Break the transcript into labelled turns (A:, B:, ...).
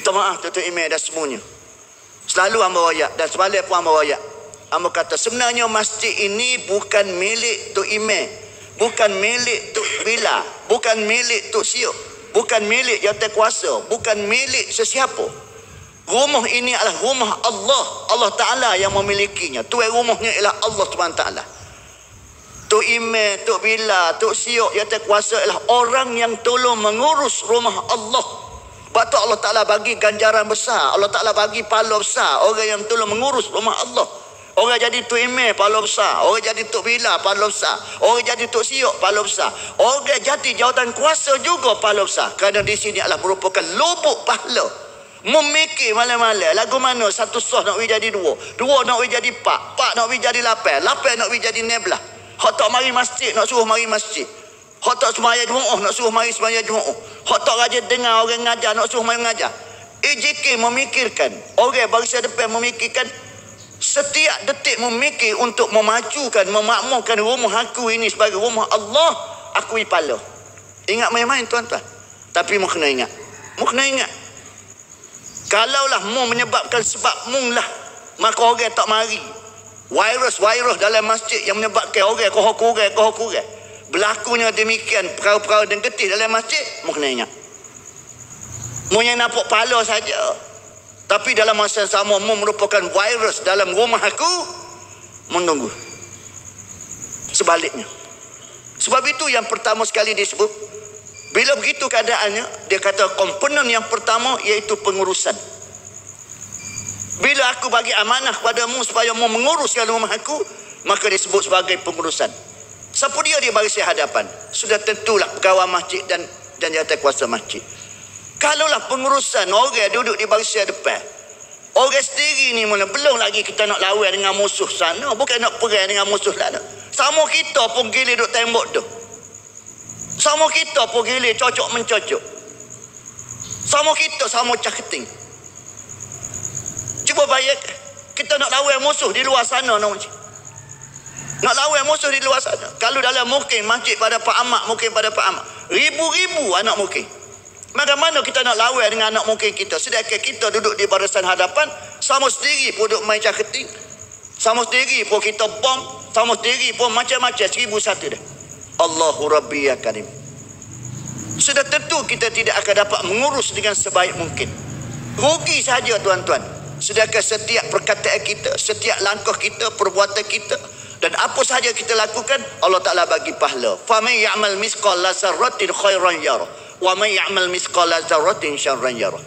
A: Minta maaf Tuan Imam dan semuanya. Selalu hamba royak dan semalam pun hamba royak. Hamba kata sebenarnya masjid ini bukan milik Tok Imam, bukan milik Tok Bila, bukan milik Tok Siok, bukan milik jawatan kuasa, bukan milik sesiapa. Rumah ini adalah rumah Allah. Allah Ta'ala yang memilikinya. Tuan rumahnya ialah Allah SWT. Tok Imam, Tok Bila, Tok Siok, jawatan kuasa ialah orang yang tolong mengurus rumah Allah. Sebab tu Allah Ta'ala bagi ganjaran besar. Allah Ta'ala bagi pahala besar. Orang yang tolong mengurus rumah Allah. Orang jadi Tok Imam, pahala besar. Orang jadi Tok Bila, pahala besar. Orang jadi Tok Siok, pahala besar. Orang jadi jawatan kuasa juga pahala besar. Kerana di sini adalah merupakan lubuk pahala. Memikir malam-malam lagu mana satu soh nak jadi dua, dua nak jadi empat nak jadi lapan, lapan nak jadi 19. Hak tak mari masjid nak suruh mari masjid. Hak tak sembahyang Jumaat nak suruh mari sembahyang Jumaat. Hak tak rajin dengar orang ngajar nak suruh mari ngajar. EJK memikirkan, orang barisan depan memikirkan, setiap detik memikir untuk memajukan, memakmurkan rumah aku ini sebagai rumah Allah. Aku ipala. Ingat main-main tuan-tuan. Tapi mu kena ingat. Mu kena ingat. Kalaulah mu menyebabkan sebab mu lah, maka orang tak mari. Virus dalam masjid yang menyebabkan orang kohok-kohok. Berlakunya demikian perkara-perkara dan getih dalam masjid, mu kena ingat. Mu yang nampak pala saja. Tapi dalam masa yang sama mu merupakan virus dalam rumah aku, menunggu. Sebaliknya. Sebab itu yang pertama sekali disebut, bila begitu keadaannya, dia kata komponen yang pertama iaitu pengurusan. Bila aku bagi amanah kepadamu supaya mu menguruskan rumah aku, maka disebut sebagai pengurusan. Siapa dia di barisan hadapan? Sudah tentulah pegawai masjid dan jawatan kuasa masjid. Kalaulah pengurusan orang duduk di barisan depan, orang sendiri ni mana belum lagi kita nak lawan dengan musuh sana, bukan nak perang dengan musuh sana. Sama kita pun gila duduk tembok tu. Sama kita pun gila cocok mencocok. Sama kita sama cah keting. Cuba bayar kita nak lawan musuh di luar sana nak lawan musuh di luar sana. Kalau dalam mukim masjid pada Pak Ahmad, mukim pada Pak Ahmad, ribu-ribu anak mukim. Bagaimana kita nak lawan dengan anak mukim kita, sedangkan kita duduk di barisan hadapan, sama sendiri pun duduk main cah keting, sama sendiri pun kita bom, sama sendiri pun macam-macam 1001 dah. Allahu Rabbi ya Karim. Sudah tentu kita tidak akan dapat mengurus dengan sebaik mungkin. Rugi saja tuan-tuan. Sedangkan setiap perkataan kita, setiap langkah kita, perbuatan kita, dan apa sahaja kita lakukan, Allah Ta'ala bagi pahala. فَمَنْ يَعْمَلْ مِثْقَالَ ذَرَّةٍ خَيْرًا يَرَهُ وَمَنْ يَعْمَلْ مِثْقَالَ ذَرَّةٍ شَرًّا يَرَهُ.